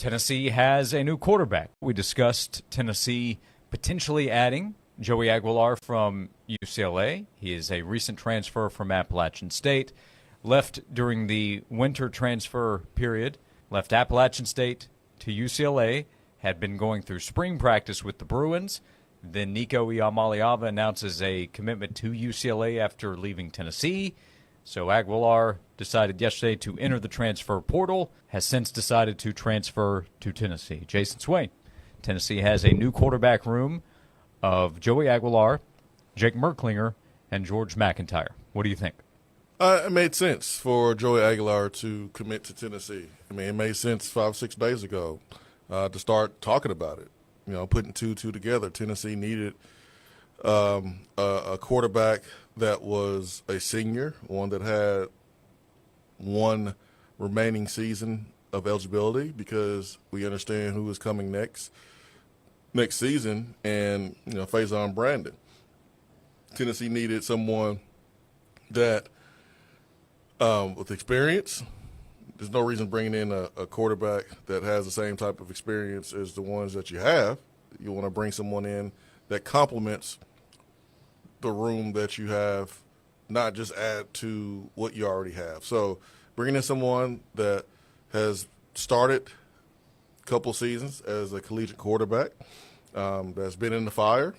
Tennessee has a new quarterback. We discussed Tennessee potentially adding Joey Aguilar from UCLA. He is a recent transfer from Appalachian State. Left during the winter transfer period. Left Appalachian State to UCLA. Had been going through spring practice with the Bruins. Then Nico Iamaleava announces a commitment to UCLA after leaving Tennessee. So Aguilar decided yesterday to enter the transfer portal, has since decided to transfer to Tennessee. Jason Swain, Tennessee has a new quarterback room of Joey Aguilar, Jake Merklinger, and George MacIntyre. What do you think? It made sense for Joey Aguilar to commit to Tennessee. I mean, it made sense 5-6 days ago to start talking about it. You know, putting two together. Tennessee needed a quarterback that was a senior, one that had one remaining season of eligibility, because we understand who is coming next season, and Faison Brandon. Tennessee needed someone that with experience. There's no reason bringing in a quarterback that has the same type of experience as the ones that you have. You want to bring someone in that complements the room that you have, not just add to what you already have. So bringing in someone that has started a couple seasons as a collegiate quarterback, that's been in the fire.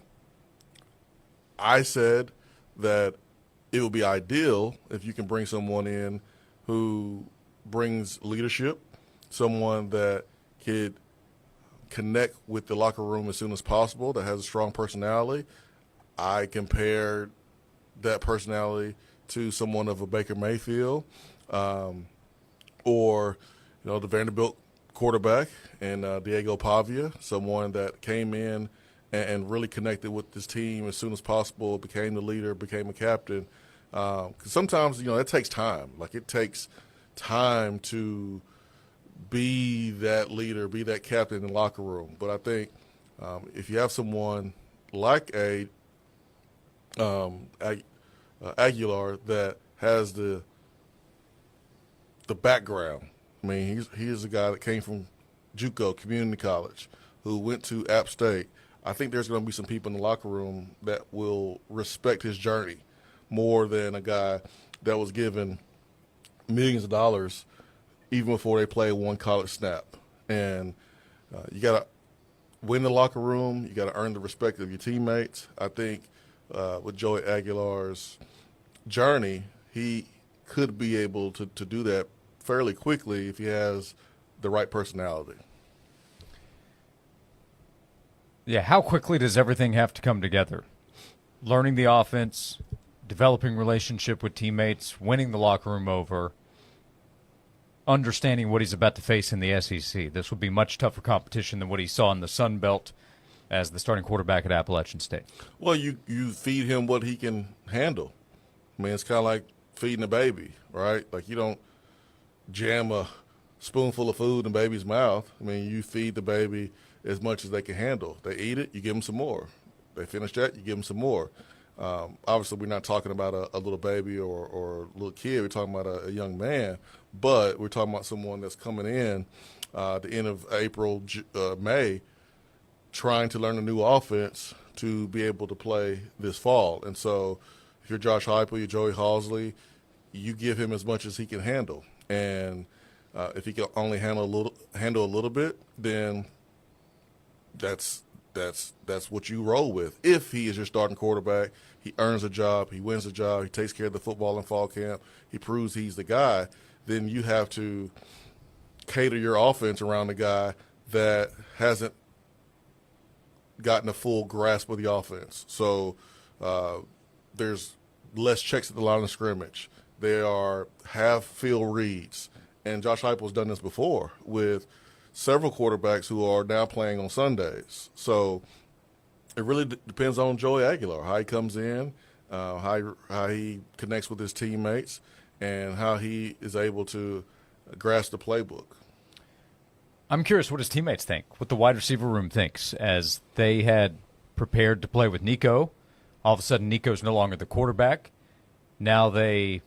I said that it would be ideal if you can bring someone in who brings leadership, someone that could connect with the locker room as soon as possible, that has a strong personality. I compared that personality to someone of a Baker Mayfield or the Vanderbilt quarterback and Diego Pavia, someone that came in and really connected with this team as soon as possible, became the leader, became a captain. 'Cause sometimes, it takes time. Like, it takes time to be that leader, be that captain in the locker room. But I think if you have someone like Aguilar that has the background. I mean, he's a guy that came from JUCO Community College, who went to App State. I think there's going to be some people in the locker room that will respect his journey more than a guy that was given millions of dollars even before they played one college snap. And you got to win the locker room. You got to earn the respect of your teammates. I think with Joey Aguilar's journey, he could be able to do that fairly quickly if he has the right personality. Yeah, how quickly does everything have to come together? Learning the offense, developing relationship with teammates, winning the locker room over, understanding what he's about to face in the SEC. This will be much tougher competition than what he saw in the Sun Belt as the starting quarterback at Appalachian State. Well, you feed him what he can handle. I mean, it's kind of like feeding a baby, right? Like, you don't jam a spoonful of food in the baby's mouth. I mean, you feed the baby as much as they can handle. They eat it, you give them some more. They finish that, you give them some more. Obviously, we're not talking about a little baby or a little kid. We're talking about a young man. But we're talking about someone that's coming in at the end of April, May, trying to learn a new offense to be able to play this fall. And so if you're Josh Heupel, you're Joey Halzle, you give him as much as he can handle. And if he can only handle a little bit, then that's what you roll with. If he is your starting quarterback, he earns a job, he wins a job, he takes care of the football in fall camp, he proves he's the guy, then you have to cater your offense around the guy that hasn't gotten a full grasp of the offense. So there's less checks at the line of scrimmage. There are half-field reads. And Josh Heupel's done this before with several quarterbacks who are now playing on Sundays. So it really depends on Joey Aguilar, how he comes in, how he connects with his teammates, and how he is able to grasp the playbook. I'm curious what his teammates think, what the wide receiver room thinks, as they had prepared to play with Nico. All of a sudden, Nico's no longer the quarterback. Now they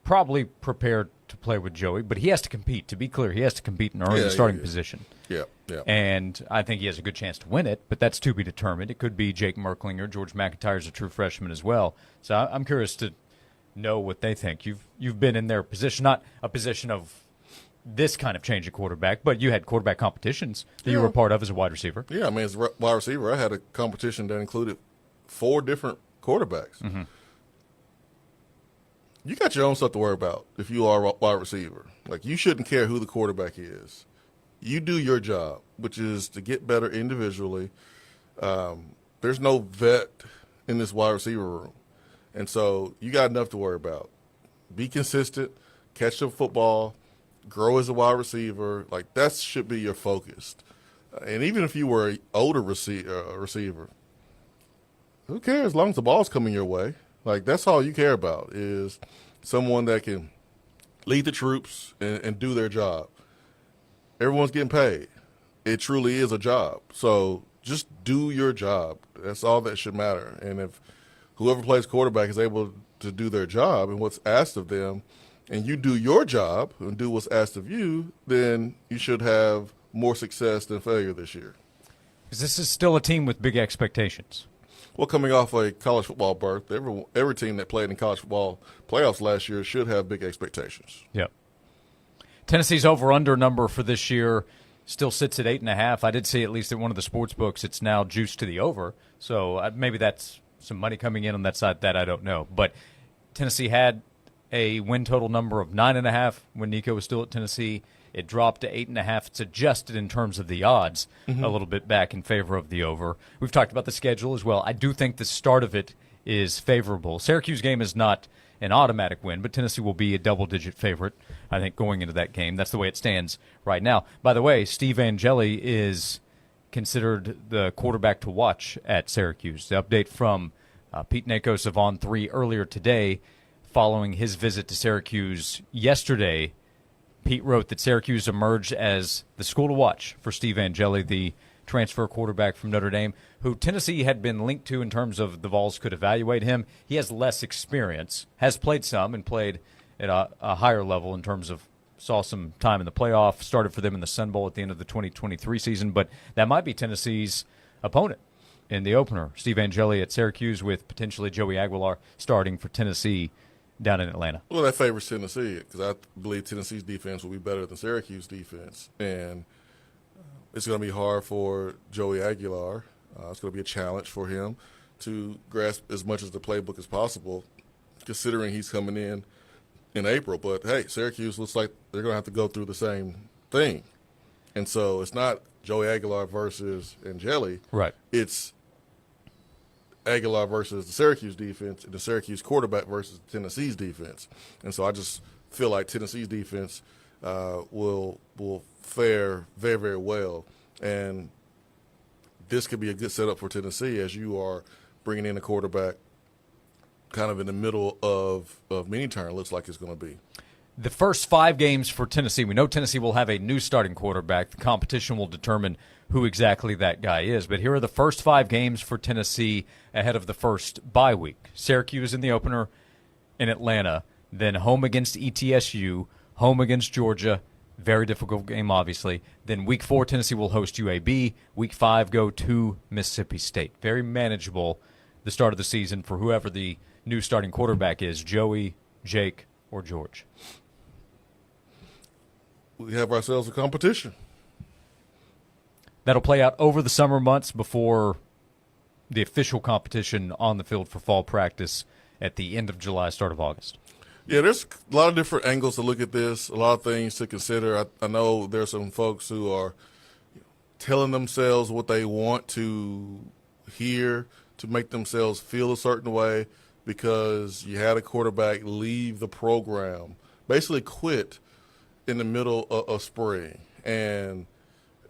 probably prepared to play with Joey, but he has to compete. To be clear, he has to compete and earn the starting position. Yeah. And I think he has a good chance to win it, but that's to be determined. It could be Jake Merklinger. George MacIntyre's a true freshman as well. So I'm curious to know what they think. You've been in their position, not a position of this kind of change at quarterback, but you had quarterback competitions that you were a part of as a wide receiver. Yeah, I mean, as a wide receiver, I had a competition that included 4 different quarterbacks. Mm-hmm. You got your own stuff to worry about if you are a wide receiver. Like, you shouldn't care who the quarterback is. You do your job, which is to get better individually. There's no vet in this wide receiver room. And so you got enough to worry about. Be consistent, catch the football, grow as a wide receiver. Like, that should be your focus. And even if you were an older receiver, who cares as long as the ball's coming your way? Like, that's all you care about is someone that can lead the troops and do their job. Everyone's getting paid. It truly is a job. So just do your job. That's all that should matter. And if whoever plays quarterback is able to do their job and what's asked of them, and you do your job and do what's asked of you, then you should have more success than failure this year. Because this is still a team with big expectations. Well, coming off a college football berth, every team that played in college football playoffs last year should have big expectations. Yep. Tennessee's over-under number for this year still sits at 8.5. I did see at least at one of the sports books it's now juiced to the over. So maybe that's some money coming in on that side that I don't know. But Tennessee had a win total number of 9.5 when Nico was still at Tennessee. It dropped to 8.5. It's adjusted in terms of the odds a little bit back in favor of the over. We've talked about the schedule as well. I do think the start of it is favorable. Syracuse game is not an automatic win, but Tennessee will be a double-digit favorite, I think, going into that game. That's the way it stands right now. By the way, Steve Angeli is considered the quarterback to watch at Syracuse. The update from Pete Nakos of On3 earlier today, following his visit to Syracuse yesterday, Pete wrote that Syracuse emerged as the school to watch for Steve Angeli, the transfer quarterback from Notre Dame, who Tennessee had been linked to in terms of the Vols could evaluate him. He has less experience, has played some and played at a higher level in terms of saw some time in the playoff, started for them in the Sun Bowl at the end of the 2023 season, but that might be Tennessee's opponent in the opener. Steve Angeli at Syracuse with potentially Joey Aguilar starting for Tennessee down in Atlanta. Well, that favors Tennessee because I believe Tennessee's defense will be better than Syracuse defense. And it's going to be hard for Joey Aguilar. It's going to be a challenge for him to grasp as much of the playbook as possible, considering he's coming in April. But, hey, Syracuse looks like they're going to have to go through the same thing. And so it's not Joey Aguilar versus Angeli. Right. It's Aguilar versus the Syracuse defense and the Syracuse quarterback versus Tennessee's defense. And so I just feel like Tennessee's defense will fare very, very well. And this could be a good setup for Tennessee as you are bringing in a quarterback kind of in the middle of mini turn, looks like it's going to be. The first 5 games for Tennessee, we know Tennessee will have a new starting quarterback. The competition will determine who exactly that guy is. But here are the first 5 games for Tennessee ahead of the first bye week. Syracuse in the opener in Atlanta, then home against ETSU, home against Georgia. Very difficult game, obviously. Then week 4, Tennessee will host UAB. Week 5, go to Mississippi State. Very manageable, the start of the season for whoever the new starting quarterback is, Joey, Jake, or George. We have ourselves a competition. That'll play out over the summer months before the official competition on the field for fall practice at the end of July, start of August. Yeah, there's a lot of different angles to look at this, a lot of things to consider. I know there's some folks who are telling themselves what they want to hear to make themselves feel a certain way because you had a quarterback leave the program, basically quit in the middle of spring. And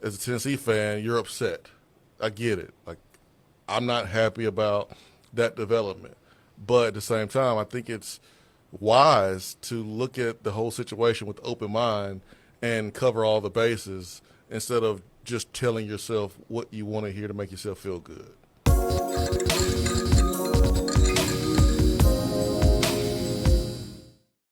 as a Tennessee fan, you're upset. I get it. Like, I'm not happy about that development. But at the same time, I think it's wise to look at the whole situation with open mind and cover all the bases instead of just telling yourself what you want to hear to make yourself feel good.